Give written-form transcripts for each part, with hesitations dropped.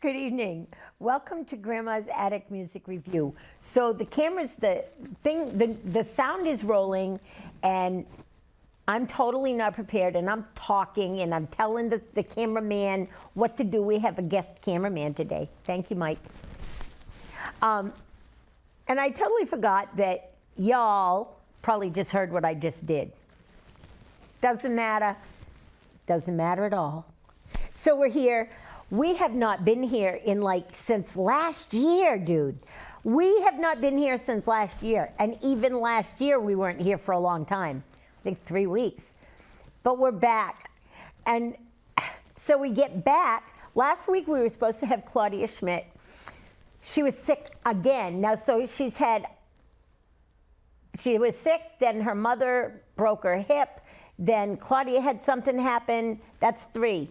Good evening. Welcome to Grandma's Attic Music Review. So the camera's the sound is rolling, and I'm totally not prepared, and I'm talking, and I'm telling the cameraman what to do. We have a guest cameraman today. Thank you, Mike. And I totally forgot that y'all probably just heard what I just did. Doesn't matter. Doesn't matter at all. So we're here. We have not been here since last year, dude. We have not been here since last year. And even last year, we weren't here for a long time. I think 3 weeks. But we're back. And so we get back. Last week, we were supposed to have Claudia Schmidt. She was sick again. Now, so she was sick, then her mother broke her hip, then Claudia had something happen. That's 3.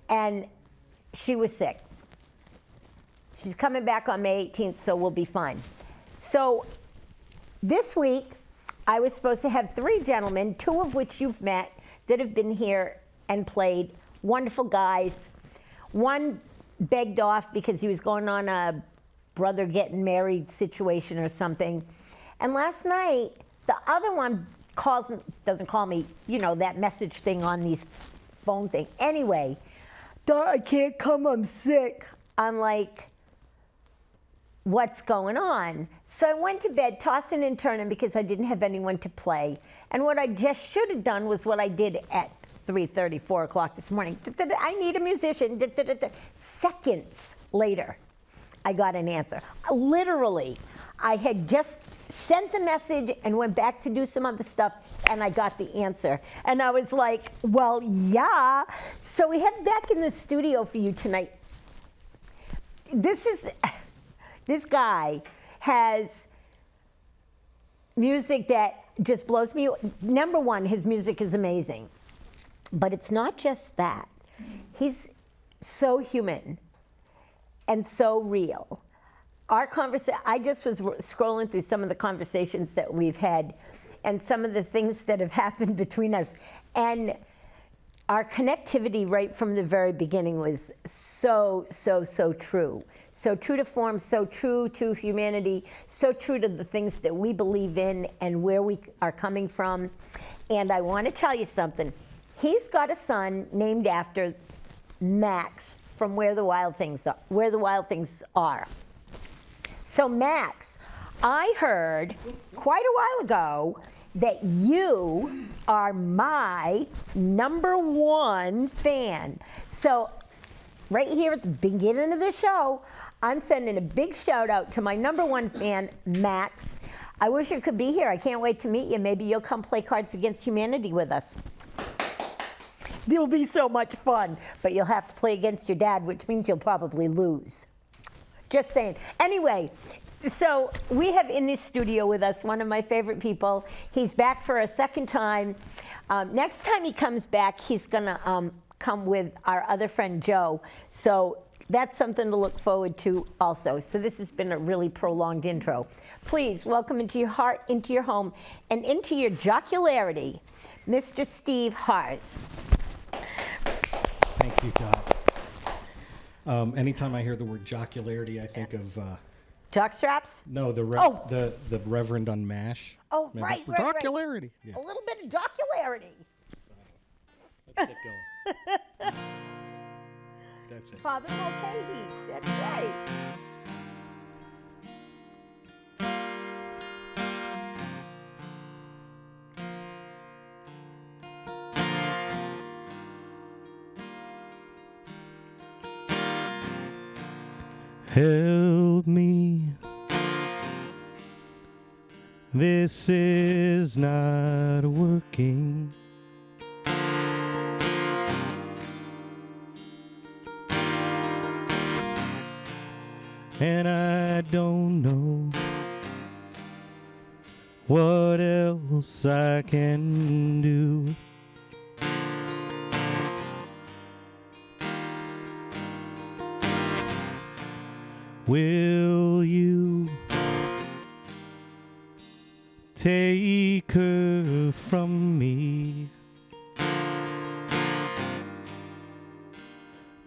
And she was sick. She's coming back on May 18th, so we'll be fine. So this week, I was supposed to have 3 gentlemen, 2 of which you've met, that have been here and played. Wonderful guys. One begged off because he was going on a brother getting married situation or something. And last night, the other one doesn't call me, that message thing on these phone thing. Anyway, I can't come, I'm sick. I'm like, what's going on? So I went to bed, tossing and turning, because I didn't have anyone to play. And what I just should have done was what I did at 3:30, 4 o'clock this morning. I need a musician. Seconds later, I got an answer. Literally, I had just sent the message and went back to do some other stuff, and I got the answer. And I was like, well, yeah. So we have back in the studio for you tonight. This guy has music that just blows me. Number one, his music is amazing. But it's not just that. He's so human and so real. I just was scrolling through some of the conversations that we've had and some of the things that have happened between us. And our connectivity right from the very beginning was so true. So true to form, so true to humanity, so true to the things that we believe in and where we are coming from. And I want to tell you something. He's got a son named after Max from Where the Wild Things Are. So Max, I heard quite a while ago that you are my #1 fan. So right here at the beginning of the show, I'm sending a big shout out to my #1 fan, Max. I wish you could be here. I can't wait to meet you. Maybe you'll come play Cards Against Humanity with us. It'll be so much fun, but you'll have to play against your dad, which means you'll probably lose. Just saying. Anyway, so we have in this studio with us one of my favorite people. He's back for a second time. Next time he comes back, he's going to come with our other friend, Joe. So that's something to look forward to also. So this has been a really prolonged intro. Please welcome into your heart, into your home, and into your jocularity, Mr. Steve Harz. Thank you, Dot. Anytime I hear the word jocularity, I think of jockstraps? No, the Reverend on MASH. Oh, Remember? right. Jocularity. Yeah. A little bit of jocularity. Let's get going. That's it. Father Mulcahy. That's right. Help me. This is not working. And I don't know what else I can do. Will you take her from me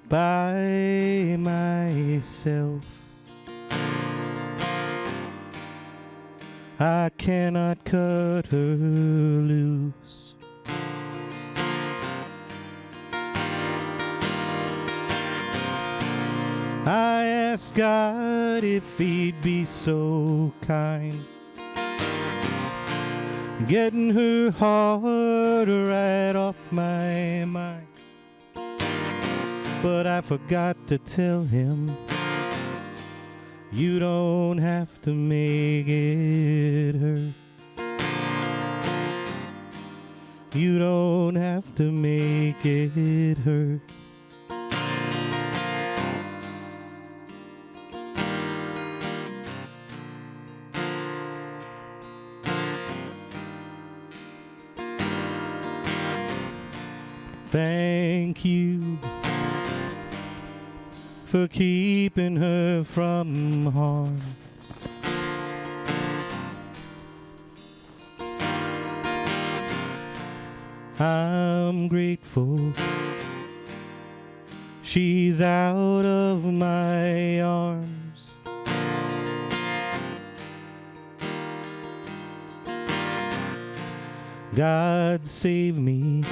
by myself? I cannot cut her loose. I asked God if he'd be so kind, getting her heart right off my mind. But I forgot to tell him, you don't have to make it hurt. You don't have to make it hurt. Thank you for keeping her from harm. I'm grateful she's out of my arms. God save me,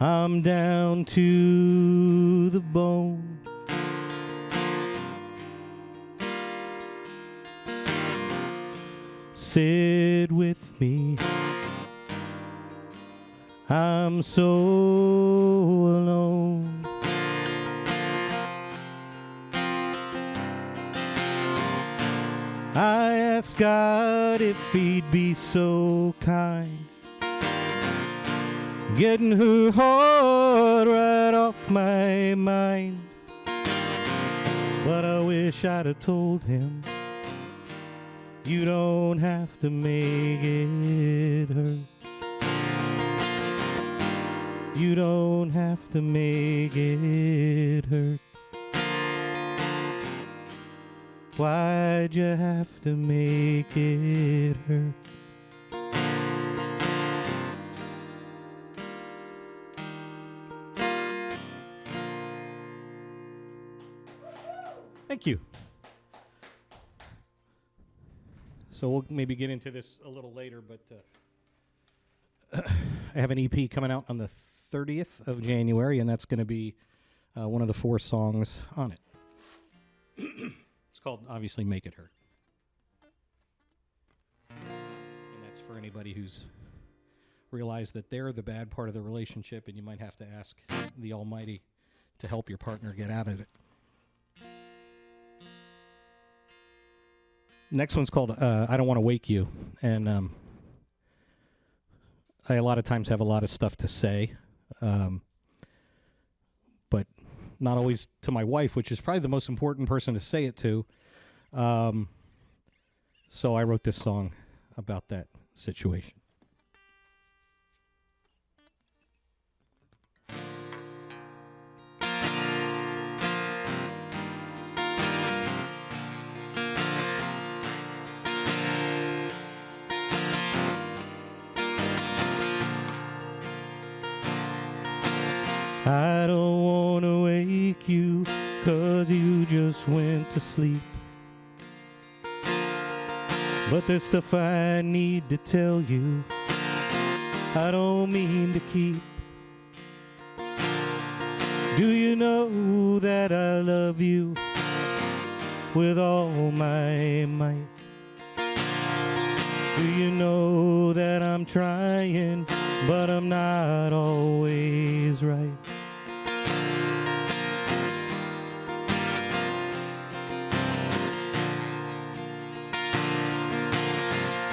I'm down to the bone. Sit with me, I'm so alone. I asked God if he'd be so kind, getting her heart right off my mind. But I wish I'd have told him, you don't have to make it hurt. You don't have to make it hurt. Why'd you have to make it hurt? Thank you. So we'll maybe get into this a little later, but I have an EP coming out on the 30th of January, and that's going to be one of the 4 songs on it. It's called, obviously, Make It Hurt. And that's for anybody who's realized that they're the bad part of the relationship, and you might have to ask the Almighty to help your partner get out of it. Next one's called I Don't Want to Wake You, and I a lot of times have a lot of stuff to say, but not always to my wife, which is probably the most important person to say it to. So I wrote this song about that situation. I don't want to wake you, 'cause you just went to sleep. But there's stuff I need to tell you, I don't mean to keep. Do you know that I love you with all my might? Do you know that I'm trying, but I'm not always right?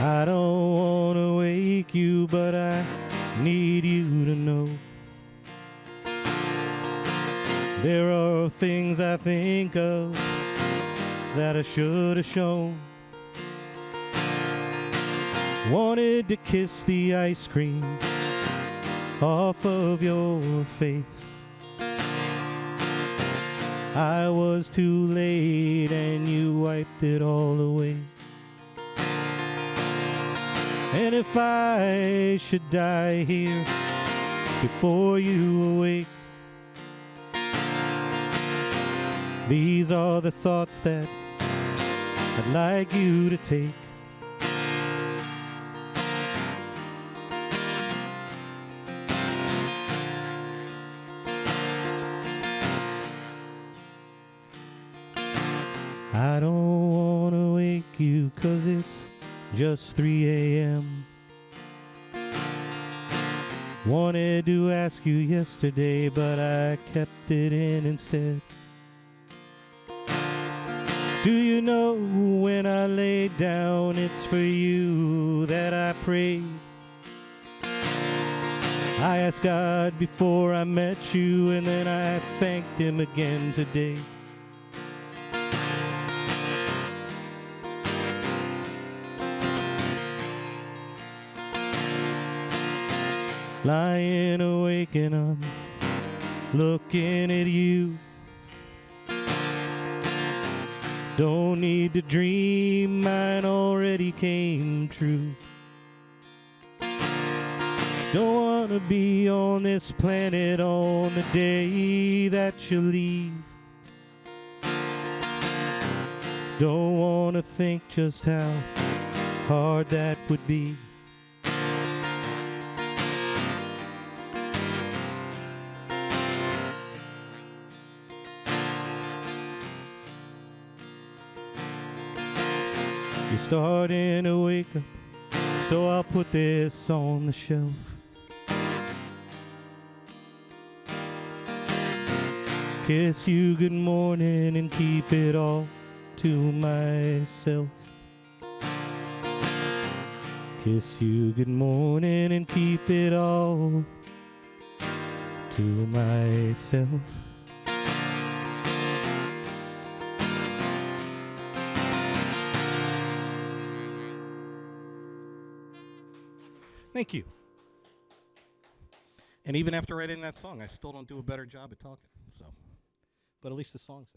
I don't want to wake you, but I need you to know there are things I think of that I should have shown. Wanted to kiss the ice cream off of your face. I was too late and you wiped it all away. And if I should die here before you awake, these are the thoughts that I'd like you to take. I don't want to wake you 'cause it's just 3 a.m. Wanted to ask you yesterday, but I kept it in instead. Do you know when I laid down, it's for you that I prayed. I asked God before I met you, and then I thanked Him again today. Lying awake and I'm looking at you. Don't need to dream, mine already came true. Don't want to be on this planet on the day that you leave. Don't want to think just how hard that would be. You're starting to wake up, so I'll put this on the shelf. Kiss you good morning and keep it all to myself. Kiss you good morning and keep it all to myself. Thank you. And even after writing that song, I still don't do a better job at talking. So, but at least the song's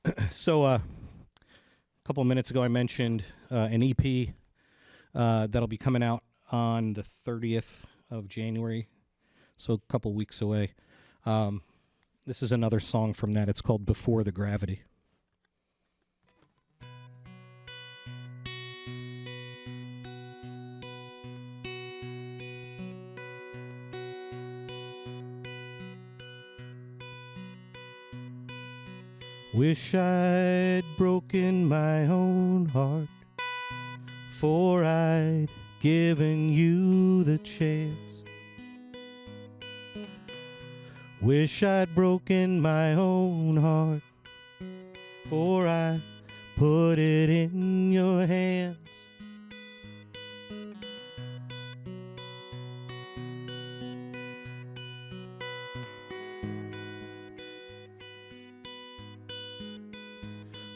there. So, a couple of minutes ago, I mentioned an EP that'll be coming out on the 30th of January, so a couple weeks away. This is another song from that. It's called Before the Gravity. Wish I'd broken my own heart, for I'd given you the chance. Wish I'd broken my own heart, for I put it in your hands.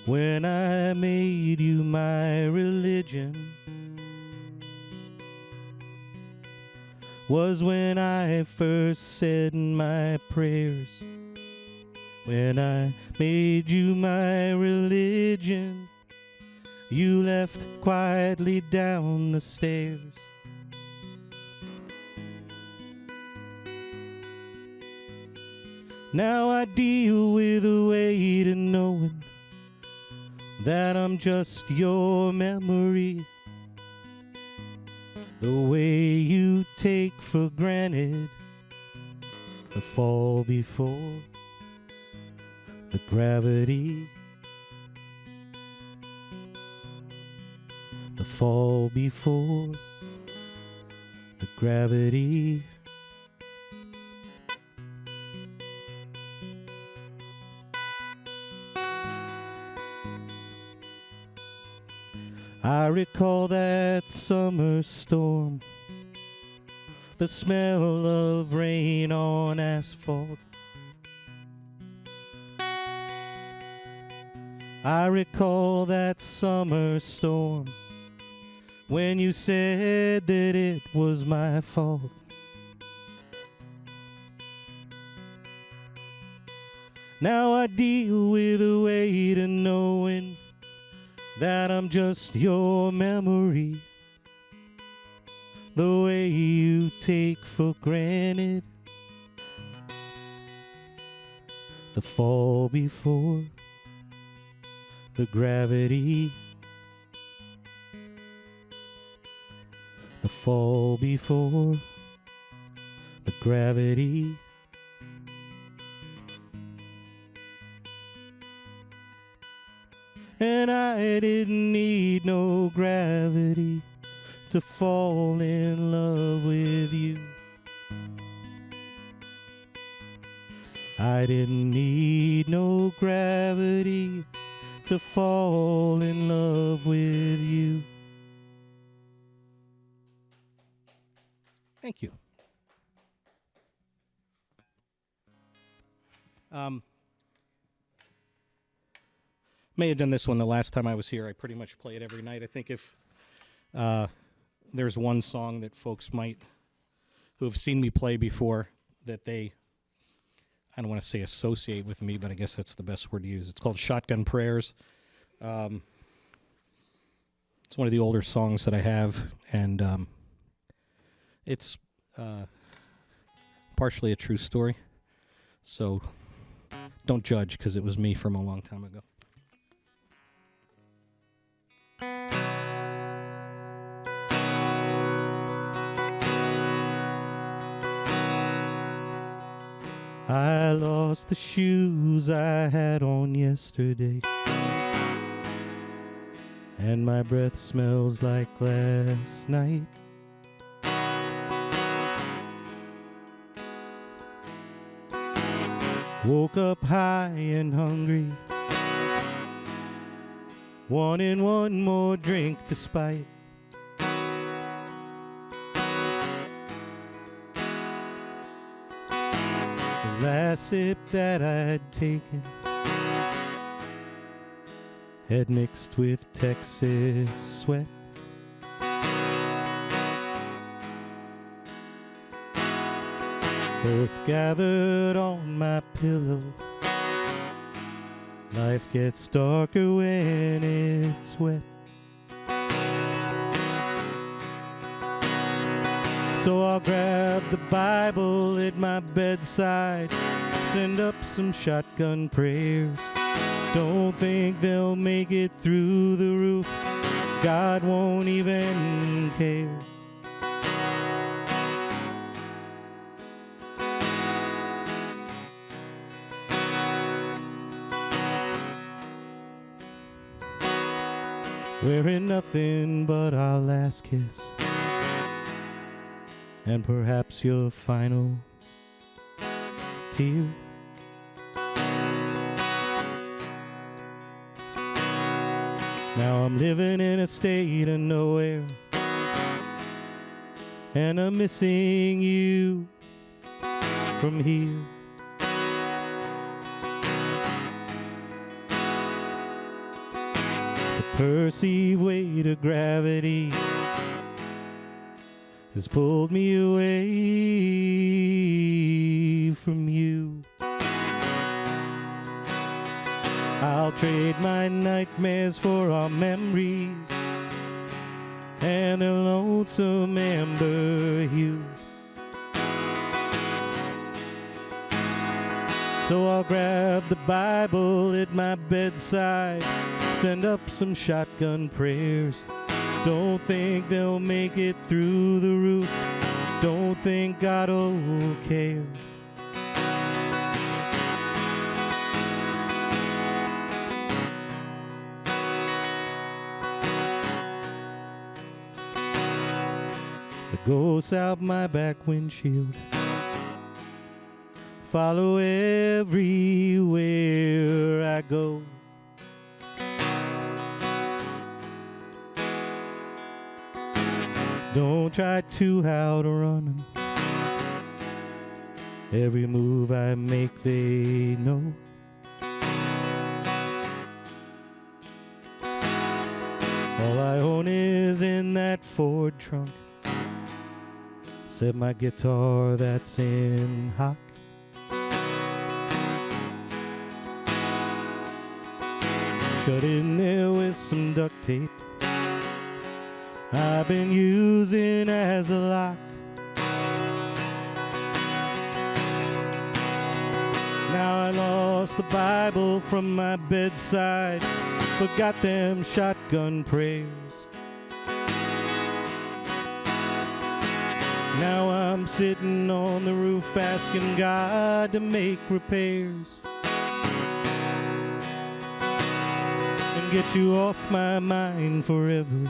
When I made you my religion was when I first said my prayers. When I made you my religion, you left quietly down the stairs. Now I deal with the weight of knowing that I'm just your memory. The way you take for granted the fall before the gravity. The fall before the gravity. I recall that summer storm, the smell of rain on asphalt. I recall that summer storm when you said that it was my fault. Now I deal with the weight of knowing that I'm just your memory, the way you take for granted the fall before the gravity, the fall before the gravity. And I didn't need no gravity to fall in love with you. I didn't need no gravity to fall in love with you. Thank you. May have done this one the last time I was here. I pretty much play it every night. I think if there's one song that folks might, who have seen me play before, that they, I don't want to say associate with me, but I guess that's the best word to use. It's called Shotgun Prayers. It's one of the older songs that I have, and it's partially a true story. So don't judge, because it was me from a long time ago. I lost the shoes I had on yesterday, and my breath smells like last night. Woke up high and hungry, wanting one more drink despite the last sip that I'd taken had mixed with Texas sweat. Both gathered on my pillow. Life gets darker when it's wet. So I'll grab the Bible at my bedside, send up some shotgun prayers. Don't think they'll make it through the roof, God won't even care. Wearing nothing but our last kiss, and perhaps your final tear. Now I'm living in a state of nowhere, and I'm missing you from here. The perceived weight of gravity has pulled me away from you. I'll trade my nightmares for our memories and their lonesome amber hue. So I'll grab the Bible at my bedside, send up some shotgun prayers. Don't think they'll make it through the roof, don't think God'll care. The ghosts out my back windshield follow everywhere I go. don't try to outrun 'em. Every move I make, they know. All I own is in that Ford trunk, except my guitar that's in hock. Shut in there with some duct tape I've been using as a lock. Now I lost the Bible from my bedside, forgot them shotgun prayers. Now I'm sitting on the roof asking God to make repairs and get you off my mind forever.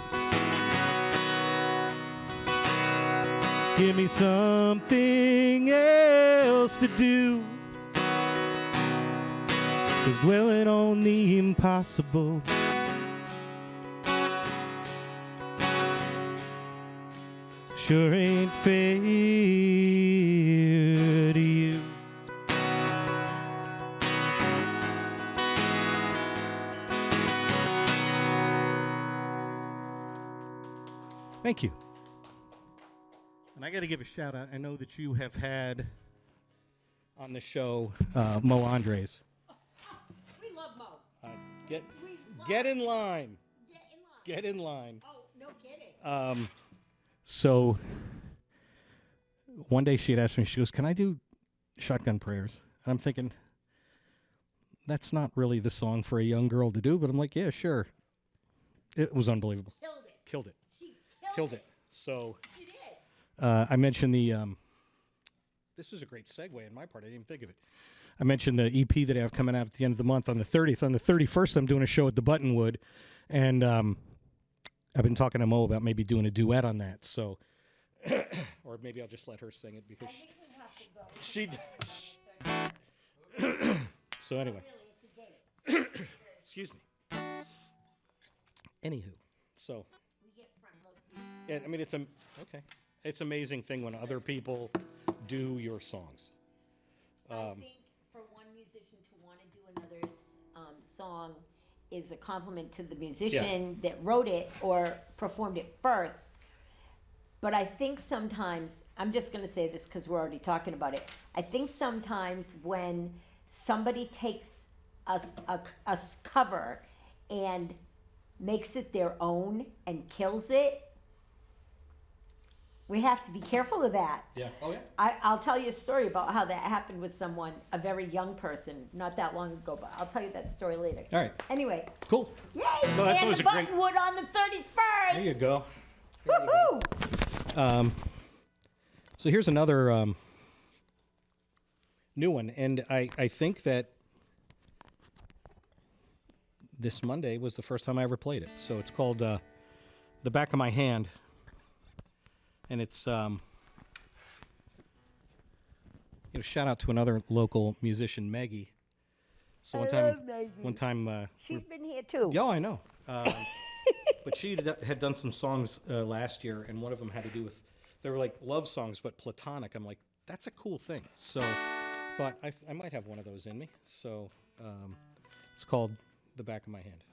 Give me something else to do, 'cause dwelling on the impossible sure ain't fair to you. Thank you. And I got to give a shout out. I know that you have had on the show Mo Andres. We love Mo. Get in line. Get in line. Oh, no kidding. So one day she had asked me, she goes, "Can I do Shotgun Prayers?" And I'm thinking, that's not really the song for a young girl to do, but I'm like, yeah, sure. It was unbelievable. Killed it. She Killed it. So She did. I mentioned the, this was a great segue on my part. I didn't even think of it. I mentioned the EP that I have coming out at the end of the month on the 30th. On the 31st, I'm doing a show at the Buttonwood, and I've been talking to Mo about maybe doing a duet on that. So, or maybe I'll just let her sing it because she. So anyway, excuse me. Anywho, so yeah, I mean okay. It's amazing thing when other people do your songs. I think for one musician to want to do another's song is a compliment to the musician that wrote it or performed it first. But I think sometimes, I'm just going to say this because we're already talking about it. I think sometimes when somebody takes a cover and makes it their own and kills it, we have to be careful of that. Yeah. Oh yeah. I'll tell you a story about how that happened with someone, a very young person, not that long ago, but I'll tell you that story later. All right. Anyway. Cool. Yay! No, that's and always the a great- Buttonwood on the 31st. There you go. Woohoo! So here's another new one, and I think that this Monday was the first time I ever played it. So it's called "The Back of My Hand," and it's shout out to another local musician, Maggie. So I love Maggie. one time, She's been here too. yeah, I know. But she had done some songs last year, and one of them had to do with, they were like love songs, but platonic. I'm like, that's a cool thing. So I thought I might have one of those in me. So it's called "The Back of My Hand."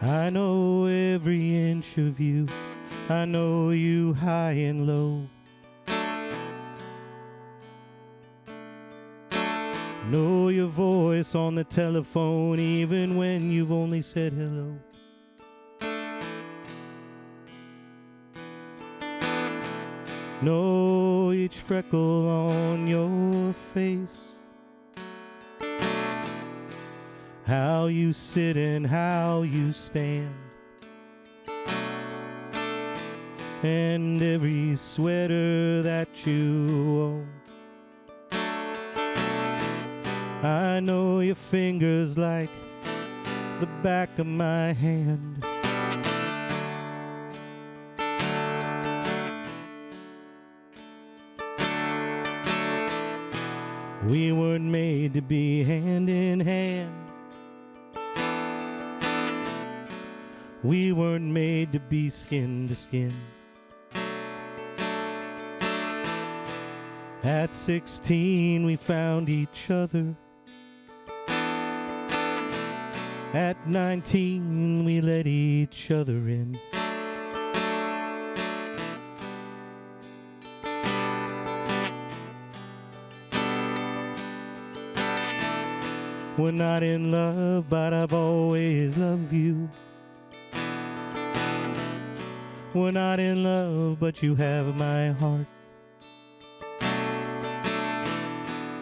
I know every inch of you, I know you high and low. Know your voice on the telephone even when you've only said hello. Know each freckle on your face, how you sit and how you stand, and every sweater that you own. I know your fingers like back of my hand. We weren't made to be hand in hand. We weren't made to be skin to skin. At 16 we found each other. At 19 we let each other in. We're not in love, but I've always loved you. We're not in love, but you have my heart.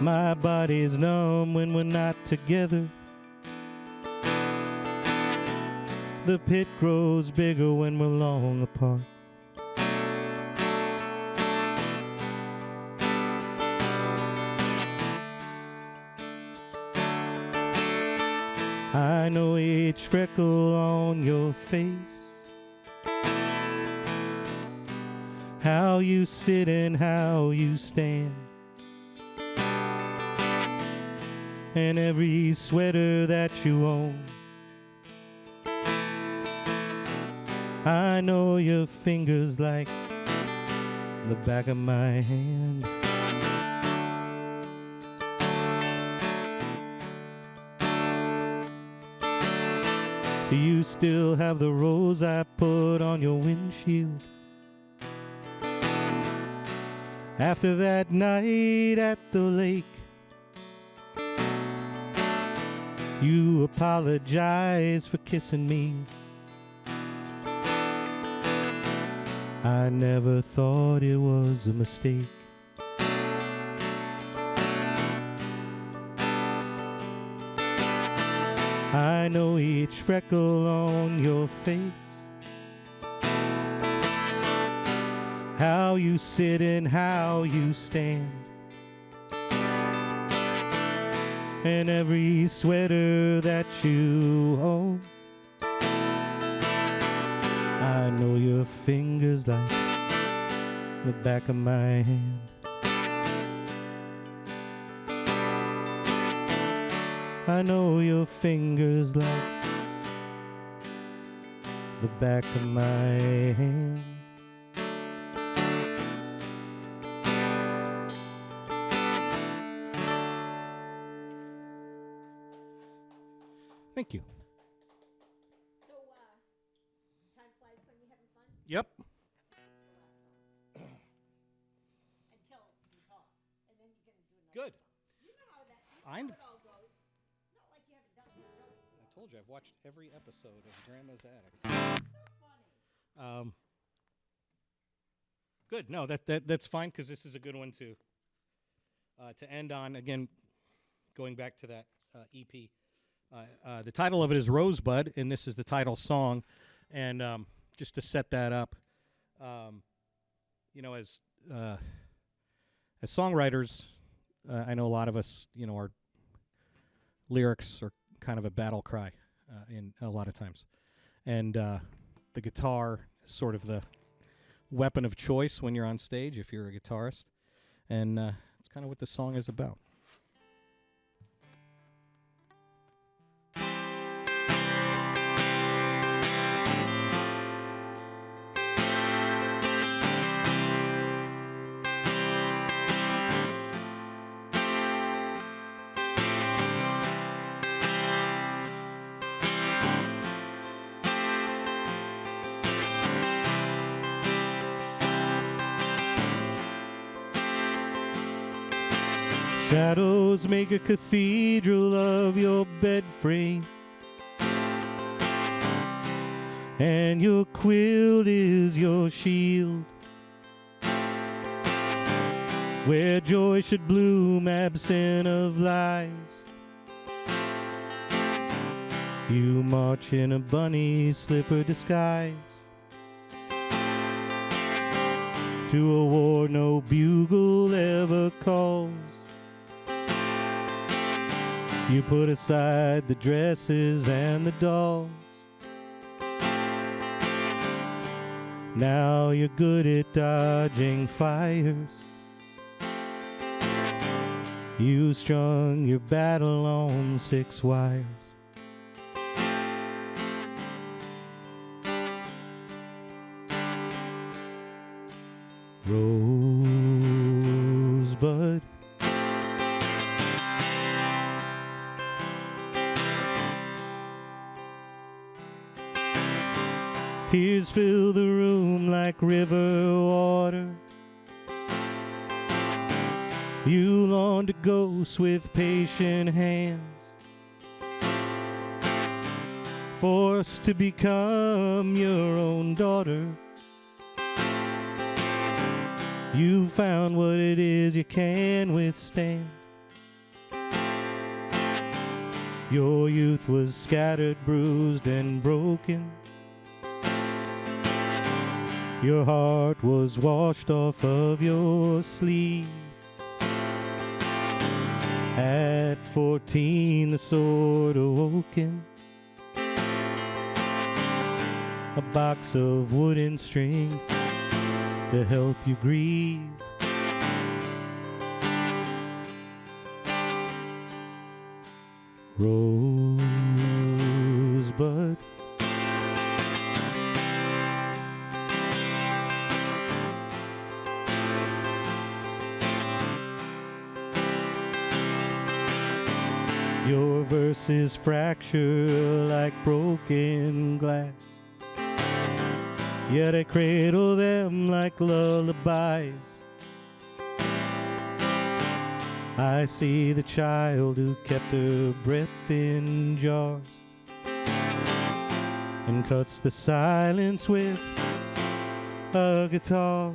My body's numb when we're not together. The pit grows bigger when we're long apart. I know each freckle on your face, how you sit and how you stand, and every sweater that you own. I know your fingers like the back of my hand. Do you still have the rose I put on your windshield? After that night at the lake, you apologized for kissing me. I never thought it was a mistake. I know each freckle on your face, how you sit and how you stand, and every sweater that you own. I know your fingers like the back of my hand. I know your fingers like the back of my hand. Thank you. So, time flies when you're having fun? Yep. Until you talk, and then you're going to do another Good. song. You know how that, I'm- how it all goes. It's not like you haven't done this show before. I told you I've watched every episode of Grandma's Attic. So funny. Good. No, that's fine because this is a good one to end on. Again, going back to that EP. The title of it is Rosebud, and this is the title song. And just to set that up, you know, as songwriters, I know a lot of us, you know, our lyrics are kind of a battle cry in a lot of times, and the guitar is sort of the weapon of choice when you're on stage if you're a guitarist, and it's kind of what the song is about. Shadows make a cathedral of your bed frame, and your quilt is your shield. Where joy should bloom absent of lies, you march in a bunny slipper disguise to a war no bugle ever calls. You put aside the dresses and the dolls. Now you're good at dodging fires. You strung your battle on 6 wires. Rosebud, tears fill the room like river water. You long to ghost with patient hands, forced to become your own daughter. You found what it is you can withstand. Your youth was scattered, bruised, and broken. Your heart was washed off of your sleeve. At 14, the sword awoken. A box of wooden string to help you grieve. Rosebud, your verses fracture like broken glass, yet I cradle them like lullabies. I see the child who kept her breath in jars and cuts the silence with a guitar.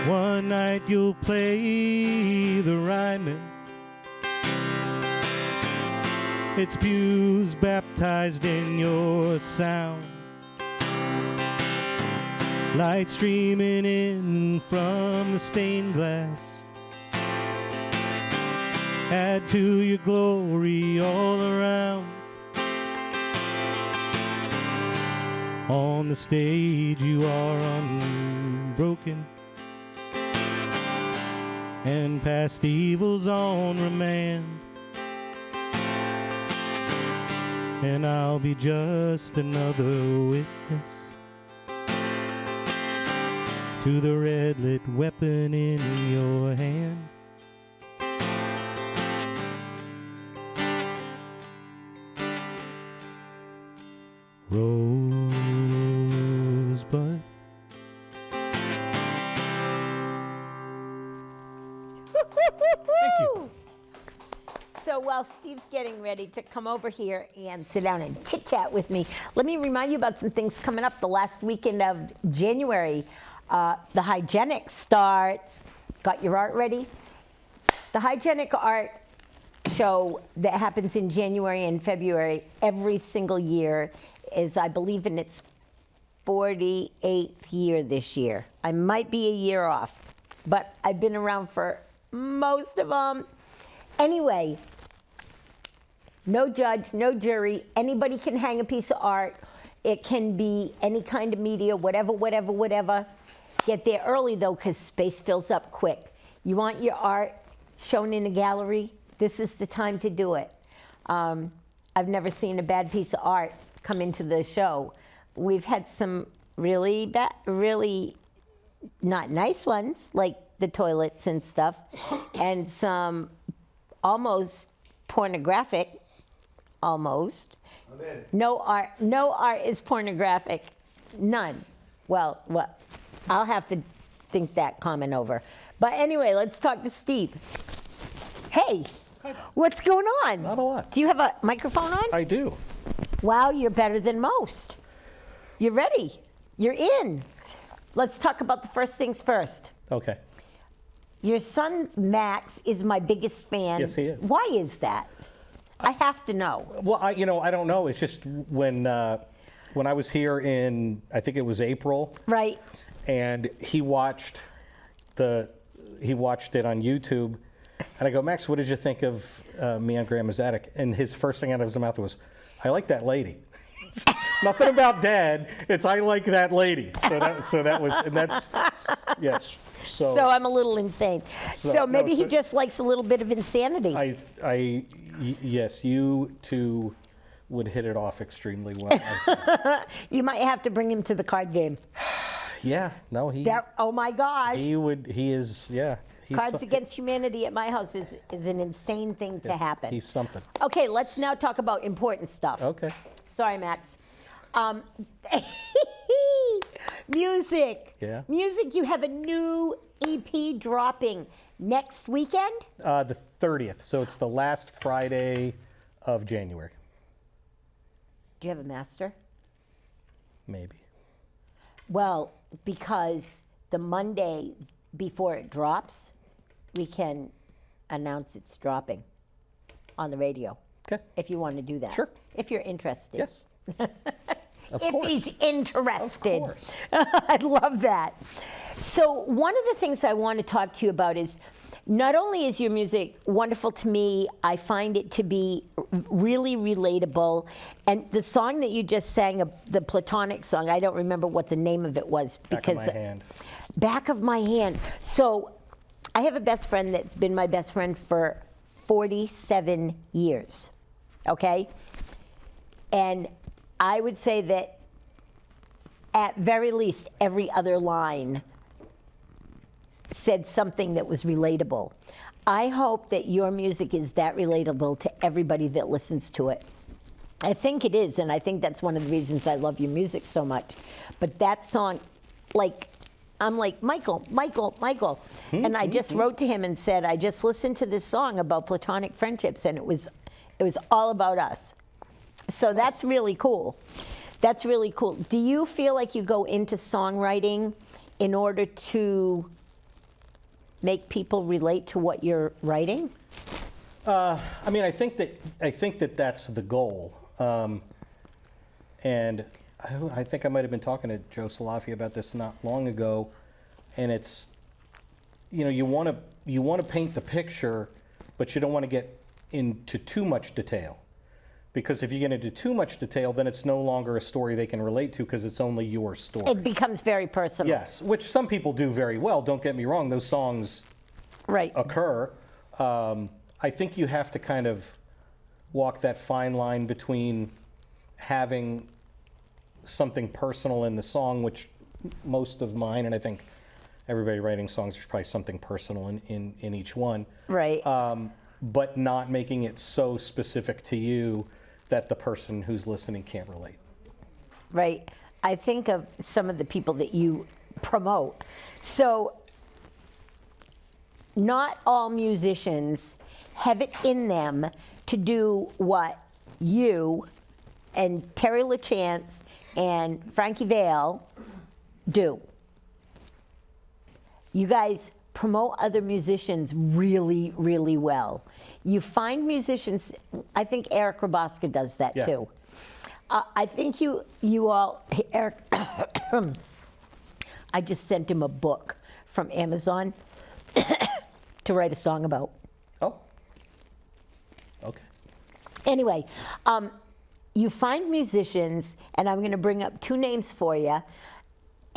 One night you'll play the rhyming. Its pews baptized in your sound. Light streaming in from the stained glass. Add to your glory all around. On the stage you are unbroken, and past evils on remand. And I'll be just another witness to the red-lit weapon in your hand. Rosebud. Thank you. So while Steve's getting ready to come over here and sit down and chit-chat with me, let me remind you about some things coming up the last weekend of January. The Hygienic starts. Got your art ready? The Hygienic Art Show that happens in January and February every single year is, I believe, in its 48th year this year. I might be a year off, but I've been around for most of them. Anyway, no judge, no jury. Anybody can hang a piece of art. It can be any kind of media, whatever. Get there early, though, because space fills up quick. You want your art shown in a gallery? This is the time to do it. I've never seen a bad piece of art come into the show. We've had some really bad, really not nice ones, like the toilets and stuff, and some almost pornographic, almost. Amen. No art is pornographic, none. Well, I'll have to think that comment over. But anyway, let's talk to Steve. Hey, what's going on? Not a lot. Do you have a microphone on? I do. Wow, you're better than most. You're ready. You're in. Let's talk about the first things first. Okay. Your son, Max, is my biggest fan. Yes, he is. Why is that? I have to know. Well, I don't know. It's just when I was here in, I think it was April, Right. and he watched the he watched it on YouTube, and I go, Max, what did you think of me on Grandma's Attic? And his first thing out of his mouth was, I like that lady. Nothing about Dad. It's I like that lady. So that was, and that's, yes. So I'm a little insane. So maybe he just likes a little bit of insanity. Yes, you two would hit it off extremely well. I think. You might have to bring him to the card game. Yeah, no, he. Oh my gosh. He would. He is. Yeah. Cards Against Humanity at my house is an insane thing to happen. He's something. Okay, let's now talk about important stuff. Okay. Sorry, Max. Music. Yeah. Music. You have a new EP dropping next weekend? The 30th. So it's the last Friday of January. Do you have a master? Maybe. Well, because the Monday before it drops, we can announce it's dropping on the radio. Okay. If you want to do that. Sure. If you're interested. Yes. Of If course. he's interested. Of course. I'd love that. So one of the things I want to talk to you about is not only is your music wonderful to me, I find it to be really relatable. And the song that you just sang, the Platonic song, I don't remember what the name of it was. Back of my hand. Back of my hand. So I have a best friend that's been my best friend for 47 years, okay? And I would say that at very least every other line said something that was relatable. I hope that your music is that relatable to everybody that listens to it. I think it is, and I think that's one of the reasons I love your music so much. But that song, I'm like, Michael. And I just wrote to him and said, I just listened to this song about platonic friendships, and it was all about us. So that's really cool. That's really cool. Do you feel like you go into songwriting in order to make people relate to what you're writing? I mean, I think that that's the goal. And I think I might have been talking to Joe Salafia about this not long ago. And it's, you want to paint the picture, but you don't want to get into too much detail. Because if you get into too much detail, then it's no longer a story they can relate to because it's only your story. It becomes very personal. Yes, which some people do very well. Don't get me wrong; those songs occur. I think you have to kind of walk that fine line between having something personal in the song, which most of mine, and I think everybody writing songs, there's probably something personal in each one. Right. But not making it so specific to you that the person who's listening can't relate. Right. I think of some of the people that you promote. So not all musicians have it in them to do what you and Terry LaChance and Frankie Vale do. You guys promote other musicians really, really well. You find musicians, I think Eric Raboska does that too. I think you all, Eric, I just sent him a book from Amazon to write a song about. Oh, okay. Anyway, you find musicians, and I'm going to bring up two names for you,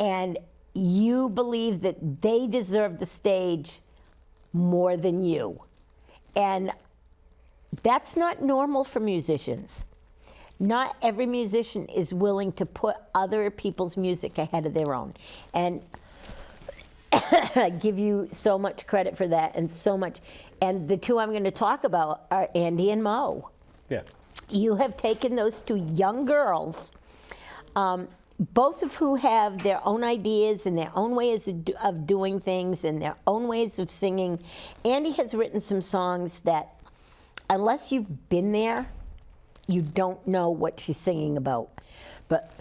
and you believe that they deserve the stage more than you. And that's not normal for musicians. Not every musician is willing to put other people's music ahead of their own. And I give you so much credit for that, and so much. And the two I'm going to talk about are Andy and Mo. Yeah. You have taken those two young girls, both of who have their own ideas and their own ways of doing things and their own ways of singing. Andy has written some songs that, unless you've been there, you don't know what she's singing about. But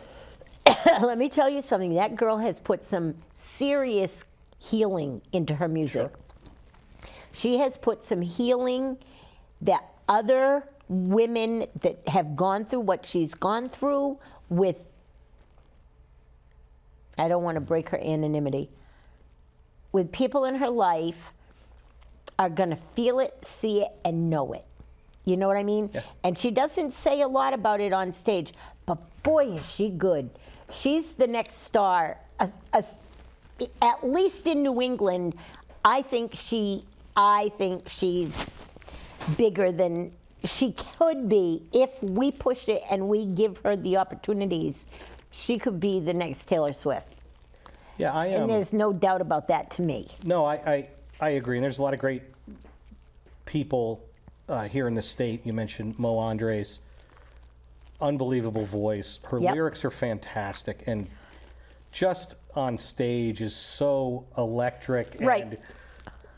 let me tell you something. That girl has put some serious healing into her music. Sure. She has put some healing that other women that have gone through what she's gone through with, I don't want to break her anonymity, with people in her life are going to feel it, see it, and know it. You know what I mean? Yeah. And she doesn't say a lot about it on stage, but boy, is she good. She's the next star, at least in New England. I think she's bigger than she could be if we push it and we give her the opportunities. She could be the next Taylor Swift. Yeah, And there's no doubt about that to me. No, I agree. And there's a lot of great people here in the state. You mentioned Mo Andres. Unbelievable voice. Her Yep. lyrics are fantastic. And just on stage is so electric. Right. And,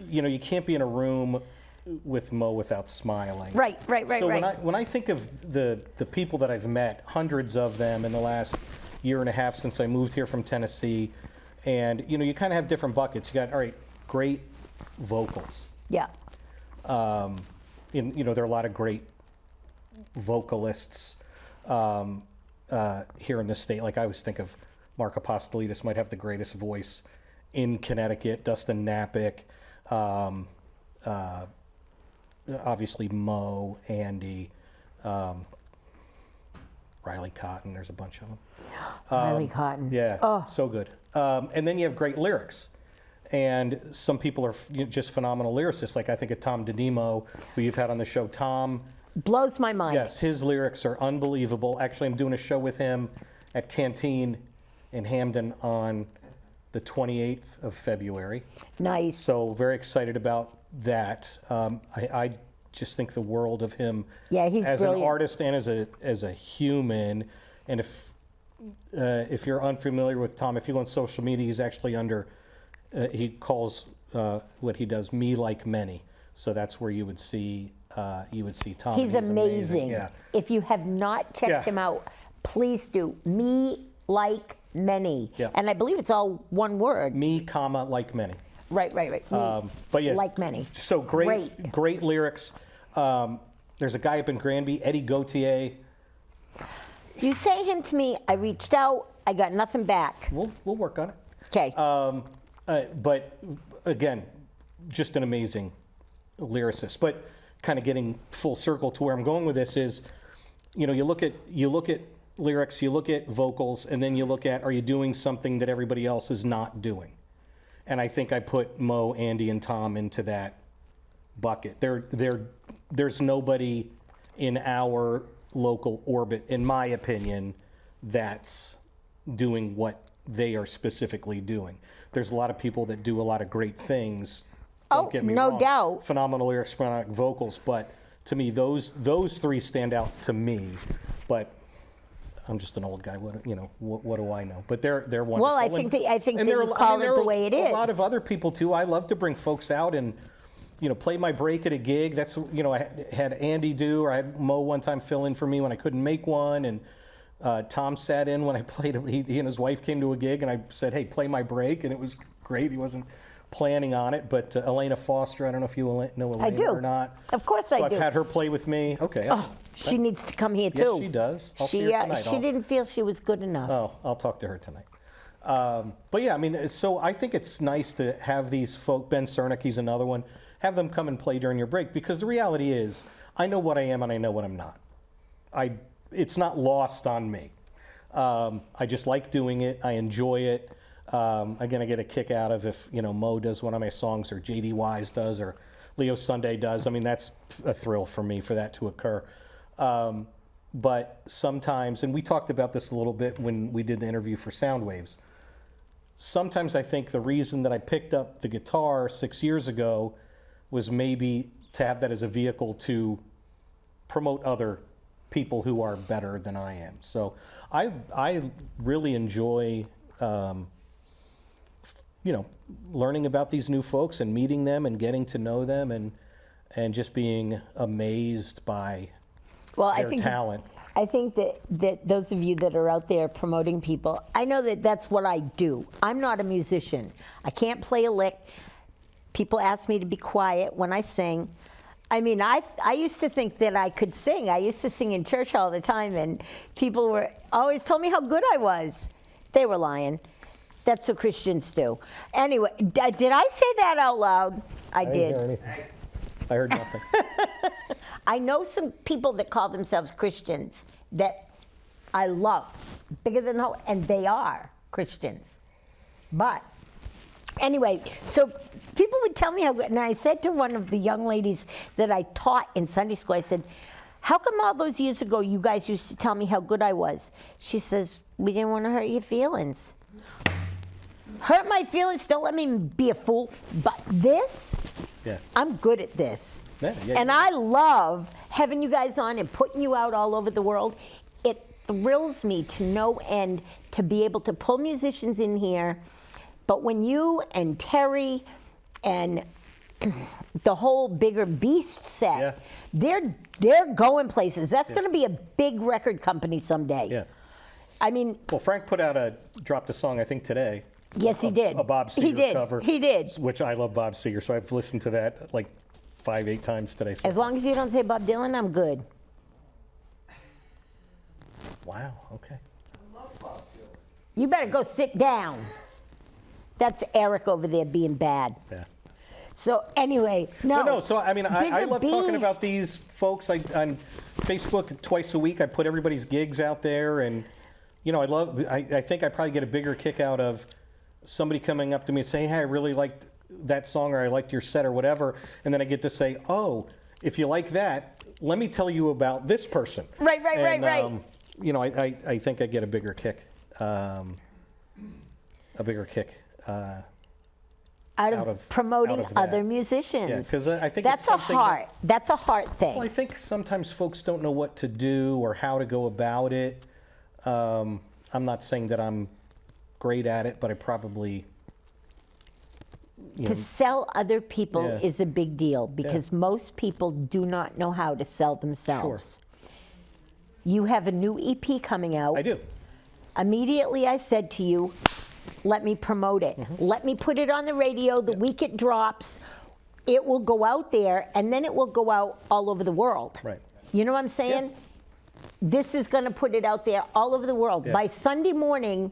you know, you can't be in a room with Mo without smiling. Right. So when I think of the people that I've met, hundreds of them in the last year and a half since I moved here from Tennessee, and you know, you kind of have different buckets. You got, all right, great vocals. Yeah. You know, there are a lot of great vocalists here in the state. Like I always think of Mark Apostolides might have the greatest voice in Connecticut. Dustin Knappich. Obviously Mo, Andy, Riley Cotton, there's a bunch of them. Riley Cotton. Yeah, so good. And then you have great lyrics. And some people are just phenomenal lyricists. Like I think of Tom DeNemo, who you've had on the show. Tom. Blows my mind. Yes, his lyrics are unbelievable. Actually, I'm doing a show with him at Canteen in Hamden on the 28th of February. Nice. So very excited about that. I just think the world of him. Yeah, he's as brilliant. an artist and as a human. And if you're unfamiliar with Tom, if you go on social media, he's actually under. He calls what he does "Me Like Many." So that's where you would see Tom. He's amazing. Yeah. If you have not checked him out, please do. Me Like Many. Yeah. And I believe it's all one word. Me, comma, like many. Right. But yes, Like many. So great lyrics. There's a guy up in Granby, Eddie Gautier. You say him to me, I reached out, I got nothing back. We'll work on it. Okay. But again, just an amazing lyricist. But kind of getting full circle to where I'm going with this is, you know, you look at lyrics, you look at vocals, and then you look at, are you doing something that everybody else is not doing? And I think I put Mo, Andy, and Tom into that bucket. There's nobody in our local orbit, in my opinion, that's doing what they are specifically doing. There's a lot of people that do a lot of great things. Don't get me no wrong. doubt. Phenomenal lyrics, phenomenal vocals, but to me, those three stand out to me. But I'm just an old guy. What do I know? But they're wonderful. Well, I think that you call it the way it is. A lot of other people too. I love to bring folks out and play my break at a gig. That's I had Andy do, or I had Mo one time fill in for me when I couldn't make one, and Tom sat in when I played. He and his wife came to a gig, and I said, "Hey, play my break," and it was great. He wasn't planning on it, but Elena Foster, I don't know if you know Elena I do. or not. Of course I do. So I've had her play with me. Okay. She needs to come here too. Yes, she does. I'll see her tonight. She didn't feel she was good enough. Oh, I'll talk to her tonight. But yeah, I mean, so I think it's nice to have these folk. Ben Cernick, he's another one. Have them come and play during your break, because the reality is, I know what I am and I know what I'm not. It's not lost on me. I just like doing it. I enjoy it. Again, I get a kick out of if Mo does one of my songs, or J.D. Wise does, or Leo Sunday does. I mean, that's a thrill for me for that to occur. But sometimes, and we talked about this a little bit when we did the interview for Soundwaves, sometimes I think the reason that I picked up the guitar 6 years ago was maybe to have that as a vehicle to promote other people who are better than I am. So I really enjoy learning about these new folks and meeting them and getting to know them and just being amazed by their talent. I think that those of you that are out there promoting people, I know that that's what I do. I'm not a musician. I can't play a lick. People ask me to be quiet when I sing. I mean, I used to think that I could sing. I used to sing in church all the time, and people always told me how good I was. They were lying. That's what Christians do. Anyway, did I say that out loud? I didn't did. hear anything. I heard nothing. I know some people that call themselves Christians that I love, bigger than whole, and they are Christians. But anyway, so people would tell me how good, and I said to one of the young ladies that I taught in Sunday school, I said, how come all those years ago you guys used to tell me how good I was? She says, we didn't want to hurt your feelings. Hurt my feelings, don't let me be a fool. But this, I'm good at this. And I love having you guys on and putting you out all over the world. It thrills me to no end to be able to pull musicians in here. But when you and Terry and the whole Bigger Beast set, they're going places. That's going to be a big record company someday. Yeah. I mean, well, Frank dropped a song, I think, today. Yes, he did. A Bob Seger cover. He did. Which I love Bob Seger, so I've listened to that like 5-8 times today. So as long as you don't say Bob Dylan, I'm good. Wow, okay. I love Bob Dylan. You better go sit down. That's Eric over there being bad. Yeah. So anyway, no. So I mean, I love talking Beast. about these folks. On Facebook twice a week, I put everybody's gigs out there, and you know, I think I probably get a bigger kick out of somebody coming up to me and saying, "Hey, I really liked that song," or "I liked your set," or whatever, and then I get to say, "Oh, if you like that, let me tell you about this person." Right. You know, I think I get a bigger kick. Out of promoting other musicians. Yeah, because I think that's it's something that's a heart thing. Well, I think sometimes folks don't know what to do or how to go about it. I'm not saying that I'm great at it, but I probably. To sell other people is a big deal because most people do not know how to sell themselves. Sure. You have a new EP coming out. I do. Immediately I said to you, let me promote it. Mm-hmm. Let me put it on the radio the week it drops. It will go out there, and then it will go out all over the world. Right. You know what I'm saying? Yeah. This is going to put it out there all over the world. Yeah. By Sunday morning,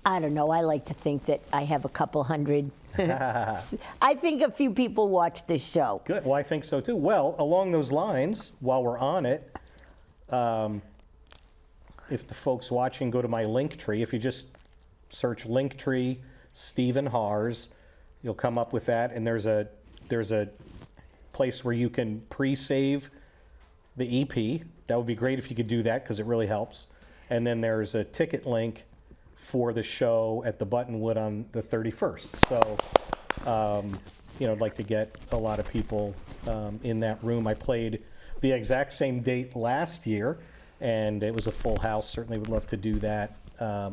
I don't know, I like to think that I have a couple hundred. I think a few people watch this show. Good. Well, I think so too. Well, along those lines, while we're on it, if the folks watching go to my Linktree, if you just search Linktree Steve Harz, you'll come up with that, and there's a place where you can pre-save the EP. That would be great if you could do that because it really helps. And then there's a ticket link for the show at the Buttonwood on the 31st. So, you know, I'd like to get a lot of people in that room. I played the exact same date last year, and it was a full house. Certainly would love to do that.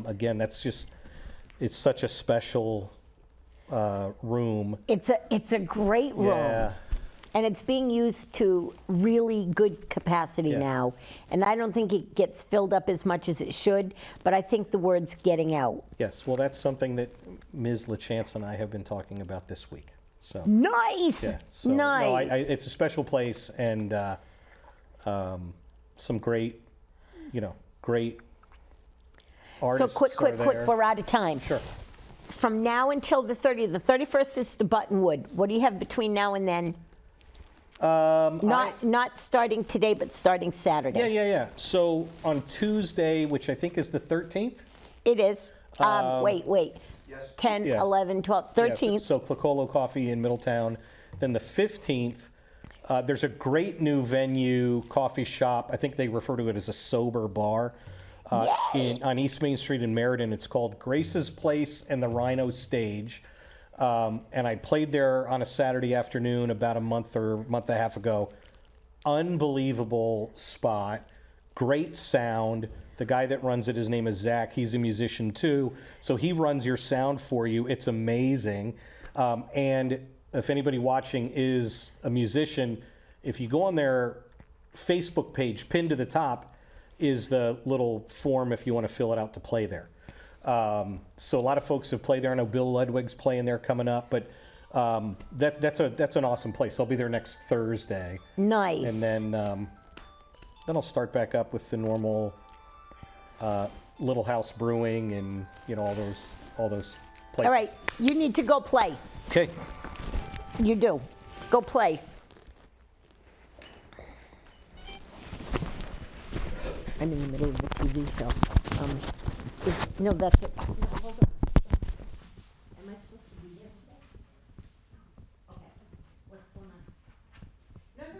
Again, it's such a special room. It's a great room. Yeah. And it's being used to really good capacity now. And I don't think it gets filled up as much as it should, but I think the word's getting out. Yes, well, that's something that Ms. LaChance and I have been talking about this week. So nice. Yeah, so, nice. No, it's a special place, and some great, great artists. So quick, we're out of time. Sure. From now until the 30th, the 31st is the Buttonwood. What do you have between now and then? Not starting today, but starting Saturday. Yeah. So on Tuesday, which I think is the 13th? It is. Wait. Yes. 10, 11, 12, 13th. Yeah, so Clocolo Coffee in Middletown. Then the 15th, there's a great new venue, coffee shop. I think they refer to it as a sober bar on East Main Street in Meriden. It's called Grace's Place and the Rhino Stage. And I played there on a Saturday afternoon about a month and a half ago. Unbelievable spot, great sound. The guy that runs it, his name is Zach. He's a musician too, so he runs your sound for you. It's amazing. And if anybody watching is a musician, if you go on their Facebook page, pinned to the top is the little form if you want to fill it out to play there. So a lot of folks have played there. I know Bill Ludwig's playing there coming up, but that's an awesome place. I'll be there next Thursday. Nice. And then I'll start back up with the normal Little House Brewing and, you know, all those places. All right, you need to go play. Okay. You do. Go play. I'm in the middle of the TV show. No, that's it. No, hold on. Am I supposed to be here today? Okay. What's going on? No, no,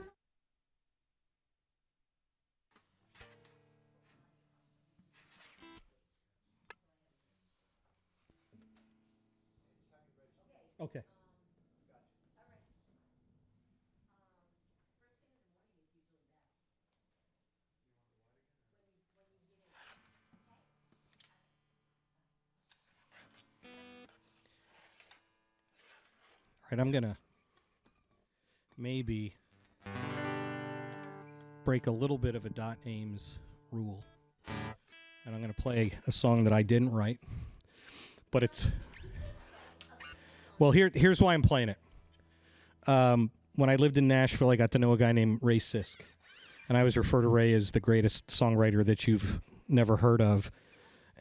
no. Okay. All right, I'm gonna maybe break a little bit of a Dot Ames rule, and I'm gonna play a song that I didn't write, but it's well. Here's why I'm playing it. When I lived in Nashville, I got to know a guy named Ray Sisk, and I always refer to Ray as the greatest songwriter that you've never heard of.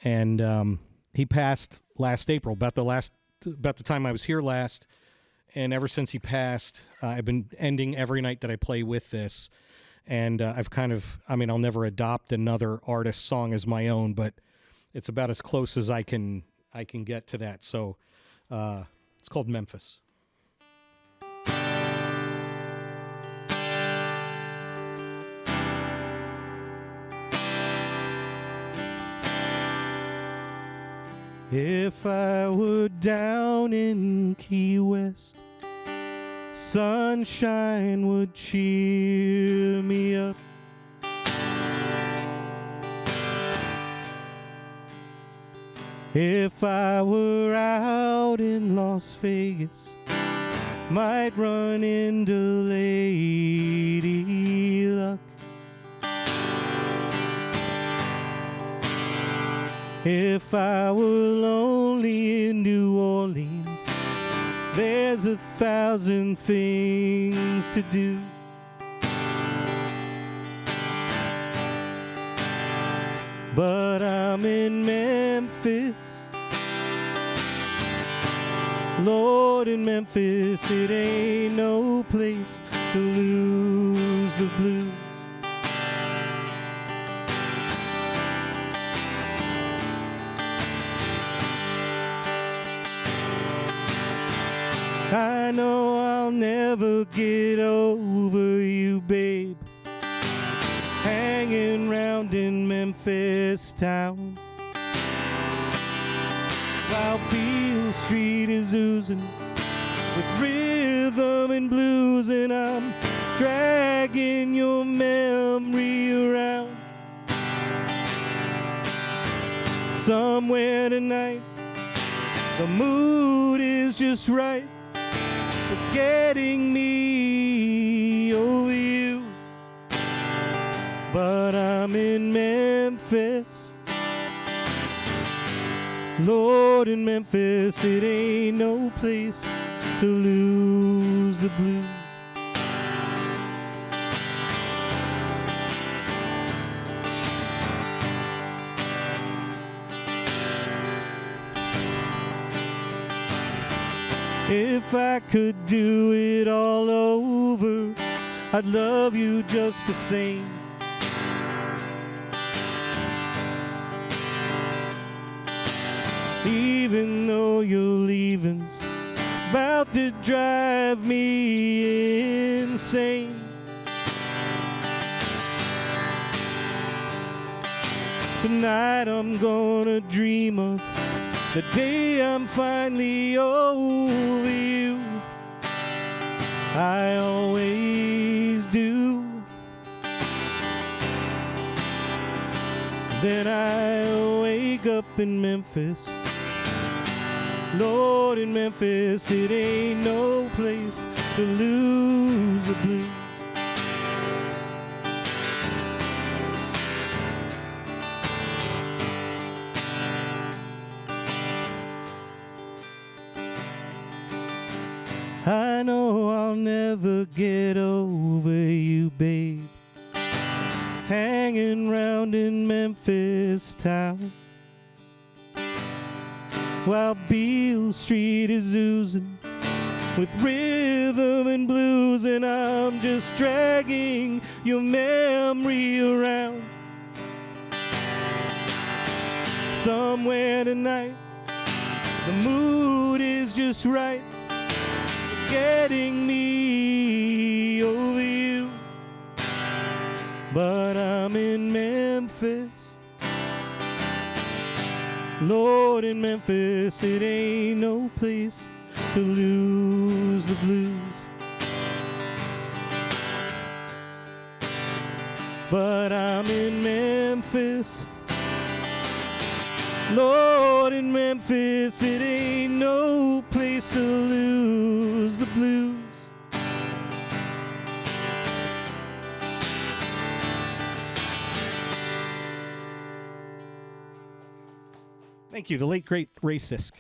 And he passed last April, about the time I was here last. And ever since he passed, I've been ending every night that I play with this. And I've I'll never adopt another artist's song as my own, but it's about as close as I can get to that. So it's called Memphis. If I were down in Key West, sunshine would cheer me up. If I were out in Las Vegas, might run into Lady Luck. If I were lonely in New Orleans, there's 1,000 things to do. But I'm in Memphis, Lord, in Memphis, it ain't no place to lose the blues. I know I'll never get over you, babe, hanging round in Memphis town, while Beale Street is oozing with rhythm and blues, and I'm dragging your memory around. Somewhere tonight, the mood is just right, getting me over you. But I'm in Memphis, Lord, in Memphis, it ain't no place to lose the blues. If I could do it all over, I'd love you just the same. Even though your leaving's about to drive me insane. Tonight I'm gonna dream of the day I'm finally over you. I always do. Then I wake up in Memphis, Lord, in Memphis, it ain't no place to lose the blues. I know I'll never get over you, babe, hanging round in Memphis town, while Beale Street is oozing with rhythm and blues, and I'm just dragging your memory around. Somewhere tonight, the mood is just right, getting me over you. But I'm in Memphis, Lord, in Memphis, it ain't no place to lose the blues. But I'm in Memphis, Lord, in Memphis, it ain't no place to lose the blues. Thank you, the late, great Ray Sisk.